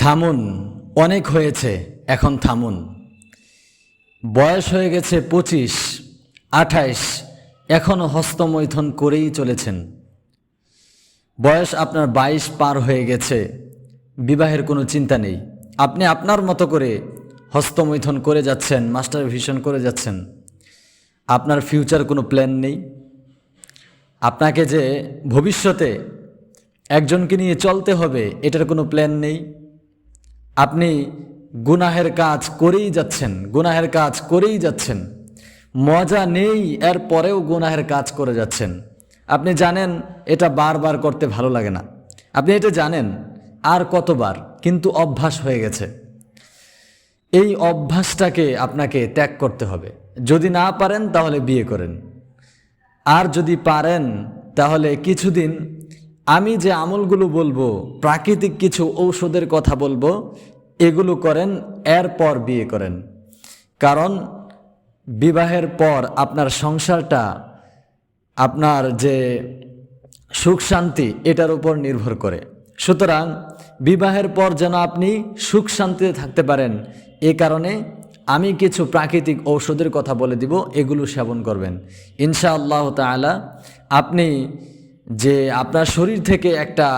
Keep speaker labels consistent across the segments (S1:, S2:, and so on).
S1: থামুন, অনেক হয়েছে, এখন থামুন। বয়স হয়ে গেছে 25, 28, এখনও হস্তমৈথুন করেই চলেছেন। বয়স আপনার 22 পার হয়ে গেছে, বিবাহের কোনো চিন্তা নেই। আপনি আপনার মতো করে হস্তমৈথুন করে যাচ্ছেন, মাস্টার ভিশন করে যাচ্ছেন। আপনার ফিউচার কোনো প্ল্যান নেই। আপনাকে যে ভবিষ্যতে একজনকে নিয়ে চলতে হবে, এটার কোনো প্ল্যান নেই। আপনি গুনাহের কাজ করেই যাচ্ছেন, গুনাহের কাজ করেই যাচ্ছেন। মজা নেই, এর পরেও গুনাহের কাজ করে যাচ্ছেন। আপনি জানেন এটা বারবার করতে ভালো লাগে না, আপনি এটা জানেন, আর কতবার, কিন্তু অভ্যাস হয়ে গেছে। এই অভ্যাসটাকে আপনাকে ত্যাগ করতে হবে। যদি না পারেন তাহলে বিয়ে করেন, আর যদি পারেন তাহলে কিছুদিন আমি যে আমলগুলো বলবো, প্রাকৃতিক কিছু ঔষধের কথা বলবো, এগুলো করেন, এরপর বিয়ে করেন। কারণ বিবাহের পর আপনার সংসারটা, আপনার যে সুখ শান্তি, এটার উপর নির্ভর করে। সুতরাং বিবাহের পর যেন আপনি সুখ শান্তিতে থাকতে পারেন, এ কারণে আমি কিছু প্রাকৃতিক ঔষধের কথা বলে দিব, এগুলো সেবন করবেন ইনশাআল্লাহ তাআলা। আপনি যে আপনার শরীর থেকে একটা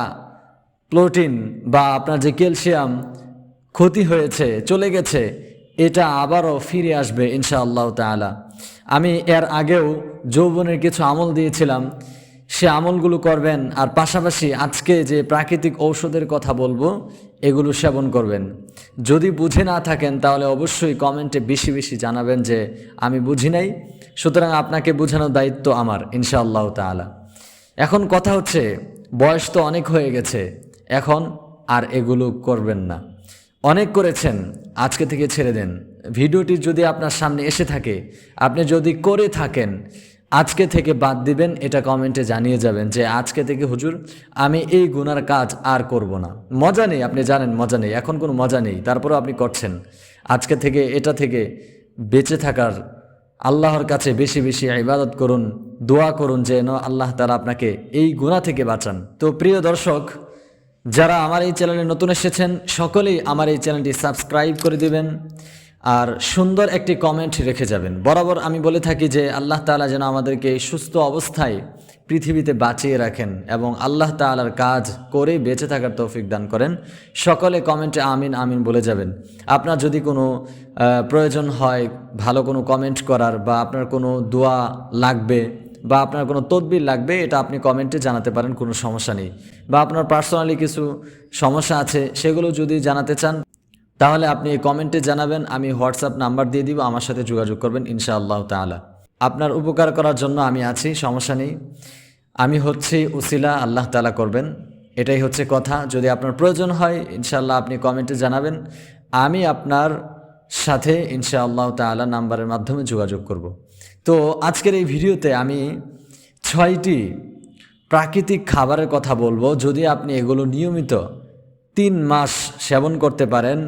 S1: প্রোটিন বা আপনার যে ক্যালসিয়াম ক্ষতি হয়েছে, চলে গেছে, এটা আবারও ফিরে আসবে ইনশাআল্লাহ তাআলা। আমি এর আগেও যৌবনের কিছু আমল দিয়েছিলাম, সে আমলগুলো করবেন, আর পাশাপাশি আজকে যে প্রাকৃতিক ঔষধের কথা বলবো, এগুলো সেবন করবেন। যদি বুঝে না থাকেন তাহলে অবশ্যই কমেন্টে বেশি বেশি জানাবেন যে আমি বুঝি নাই। সুতরাং আপনাকে বোঝানোর দায়িত্ব আমার ইনশাআল্লাহ তাআলা। এখন কথা হচ্ছে, বয়স তো অনেক হয়ে গেছে, এখন আর এগুলো করবেন না। অনেক করেছেন, আজকে থেকে ছেড়ে দেন। ভিডিওটি যদি আপনার সামনে এসে থাকে, আপনি যদি করে থাকেন, আজকে থেকে বাদ দিবেন, এটা কমেন্টে জানিয়ে যাবেন যে আজকে থেকে হুজুর আমি এই গুনার কাজ আর করব না। মজা নেই, আপনি জানেন মজা নেই, এখন কোনো মজা নেই, তারপরেও আপনি করছেন। আজকে থেকে এটা থেকে বেঁচে থাকার আল্লাহর কাছে বেশি বেশি ইবাদত করুন, দোয়া করুন যেন আল্লাহ তাআলা আপনাকে এই গুনাহ থেকে বাঁচান। তো প্রিয় দর্শক, যারা আমার এই চ্যানেলে নতুন এসেছেন, সকলেই আমার এই চ্যানেলটি সাবস্ক্রাইব করে দিবেন আর সুন্দর একটি কমেন্ট রেখে যাবেন। বরাবর আমি বলে থাকি যে আল্লাহ তাআলা যেন আমাদেরকে সুস্থ অবস্থায় পৃথিবীতে বাঁচিয়ে রাখেন এবং আল্লাহ তাআলার কাজ করে বেঁচে থাকার তৌফিক দান করেন। সকলে কমেন্টে আমিন আমিন বলে যাবেন। আপনার যদি কোনো প্রয়োজন হয় ভালো কোনো কমেন্ট করার, বা আপনার কোনো দোয়া লাগবে, বা আপনার কোনো তদবির লাগবে, এটা আপনি কমেন্টে জানাতে পারেন, কোনো সমস্যা নেই। বা আপনার পার্সোনালি কিছু সমস্যা আছে, সেগুলো যদি জানাতে চান তাহলে আপনি এই কমেন্টে জানাবেন, আমি হোয়াটসঅ্যাপ নাম্বার দিয়ে দিব, আমার সাথে যোগাযোগ করবেন ইনশাআল্লাহ তাআলা। আপনার উপকার করার জন্য আমি আছি, সমস্যা নেই। আমি হচ্ছে উসিলা, আল্লাহ তাআলা করবেন, এটাই হচ্ছে কথা। যদি আপনার প্রয়োজন হয় ইনশাআল্লাহ আপনি কমেন্টে জানাবেন, আমি আপনার সাথে ইনশাআল্লাহ তাআলা নাম্বারের মাধ্যমে যোগাযোগ করব। তো আজকের এই ভিডিওতে আমি 6টি প্রাকৃতিক খাবারের কথা বলবো। যদি আপনি এগুলো নিয়মিত 3 মাস সেবন করতে পারেন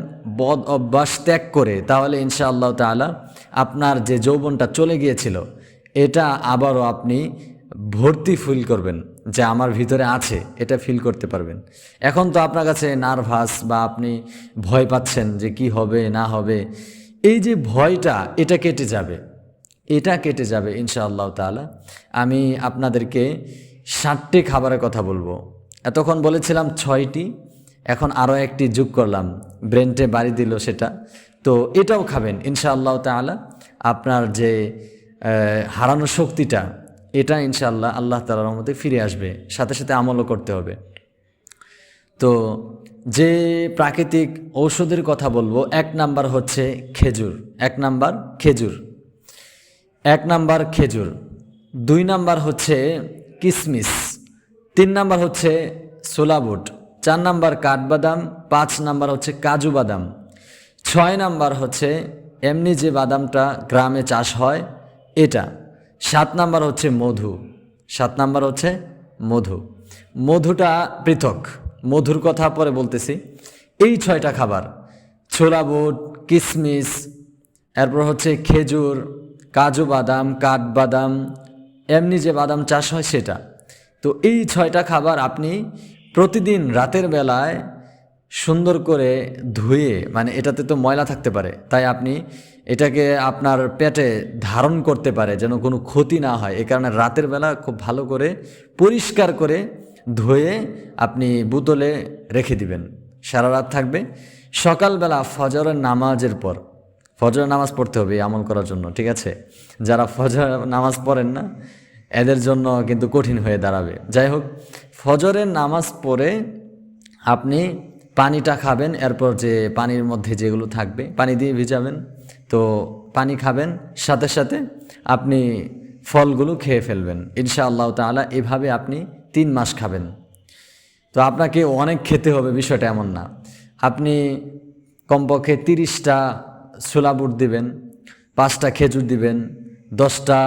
S1: বদ অভ্যাস ত্যাগ করে, তাহলে ইনশাআল্লাহ তাআলা আপনার যে যৌবনটা চলে গিয়েছিল, এটা আবারও আপনি ভর্তি ফিল করবেন, যে আমার ভিতরে আছে, এটা ফিল করতে পারবেন। এখন তো আপনার কাছে নার্ভাস, বা আপনি ভয় পাচ্ছেন যে কি হবে না হবে, এই যে ভয়টা, এটা কেটে যাবে, এটা কেটে যাবে ইনশাআল্লাহ তাআলা। আমি আপনাদেরকে 7টি খাবারের কথা বলবো। এতক্ষণ বলেছিলাম 6টি, এখন আরও একটি যোগ করলাম, ব্রেনটে বাড়ি দিল সেটা। তো এটাও খাবেন ইনশাআল্লাহ তাআলা। আপনার যে হারানো শক্তিটা, এটা ইনশাআল্লাহ আল্লাহ তাআলার রহমতে ফিরে আসবে। সাথে সাথে আমলও করতে হবে। তো যে প্রাকৃতিক ঔষধের কথা বলবো, 1 নাম্বার হচ্ছে খেজুর। 1 নাম্বার খেজুর, 1 নাম্বার খেজুর। 2 নাম্বার হচ্ছে কিশমিশ। 3 নাম্বার হচ্ছে ছোলা বুট। 4 নাম্বার কাঠবাদাম। 5 নাম্বার হচ্ছে কাজু বাদাম। 6 নাম্বার হচ্ছে এমনি যে বাদামটা গ্রামে চাষ হয়, এটা। 7 নাম্বার হচ্ছে মধু। 7 নাম্বার হচ্ছে মধু। মধুটা পৃথক, মধুর কথা পরে বলতেছি। এই 6টা খাবার, ছোলা বুট, কিশমিশ, এরপর হচ্ছে খেজুর, কাজু বাদাম, কাঠবাদাম, এমনি যে বাদাম চাষ হয় সেটা। তো এই 6টা খাবার আপনি প্রতিদিন রাতের বেলায় সুন্দর করে ধুয়ে, মানে এটাতে তো ময়লা থাকতে পারে, তাই আপনি এটাকে আপনার পেটে ধারণ করতে পারে যেন কোনো ক্ষতি না হয়, এই কারণে রাতের বেলা খুব ভালো করে পরিষ্কার করে ধুয়ে আপনি বোতলে রেখে দিবেন, সারা রাত থাকবে। সকালবেলা ফজরের নামাজের পর, ফজরের নামাজ পড়তে হবে এই আমল করার জন্য, ঠিক আছে? যারা ফজর নামাজ পড়েন না এদের জন্য কিন্তু কঠিন হয়ে দাঁড়াবে। যাই হোক, ফজরের নামাজ পড়ে আপনি পানিটা খাবেন, এরপর যে পানির মধ্যে যেগুলো থাকবে পানি দিয়ে ভিজাবেন, তো পানি খাবেন, সাথে সাথে আপনি ফলগুলো খেয়ে ফেলবেন ইনশাআল্লাহ তাআলা। এভাবে আপনি 3 মাস খাবেন। তো আপনাকে অনেক খেতে হবে বিষয়টা এমন না, আপনি কমপক্ষে 30টা ছোলা বুট দিবেন, 5টা খেজুর দিবেন, 10টা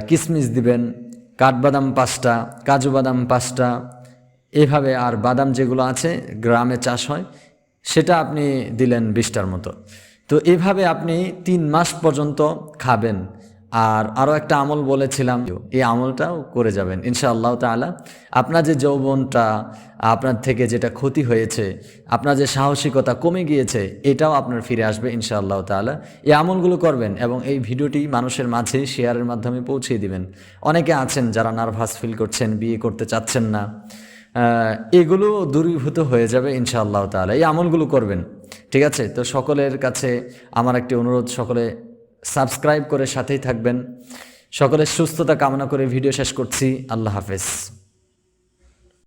S1: কিশমিশ দিবেন, কাঠবাদাম 5টা, কাজু বাদাম 5টা, এভাবে। আর বাদাম যেগুলো আছে গ্রামে চাষ হয় সেটা আপনি দিলেন 20টার মতো। তো এভাবে আপনি 3 মাস পর্যন্ত খাবেন। আর আরও একটা আমল বলেছিলাম, এই আমলটাও করে যাবেন ইনশাআল্লাহ তাআলা। আপনার যে যৌবনটা, আপনার থেকে যেটা ক্ষতি হয়েছে, আপনার যে সাহসিকতা কমে গিয়েছে, এটাও আপনার ফিরে আসবে ইনশাআল্লাহ তাআলা। এই আমলগুলো করবেন এবং এই ভিডিওটি মানুষের মাঝে শেয়ারের মাধ্যমে পৌঁছে দিবেন। অনেকে আছেন যারা নার্ভাস ফিল করছেন, বিয়ে করতে চাচ্ছেন না, এগুলো দূরীভূত হয়ে যাবে ইনশাআল্লাহ তাআলা। এই আমলগুলো করবেন, ঠিক আছে? তো সকলের কাছে আমার একটি অনুরোধ, সকলে সাবস্ক্রাইব করে সাথেই থাকবেন। সকলের সুস্থতা কামনা করে ভিডিও শেষ করছি। আল্লাহ হাফেজ।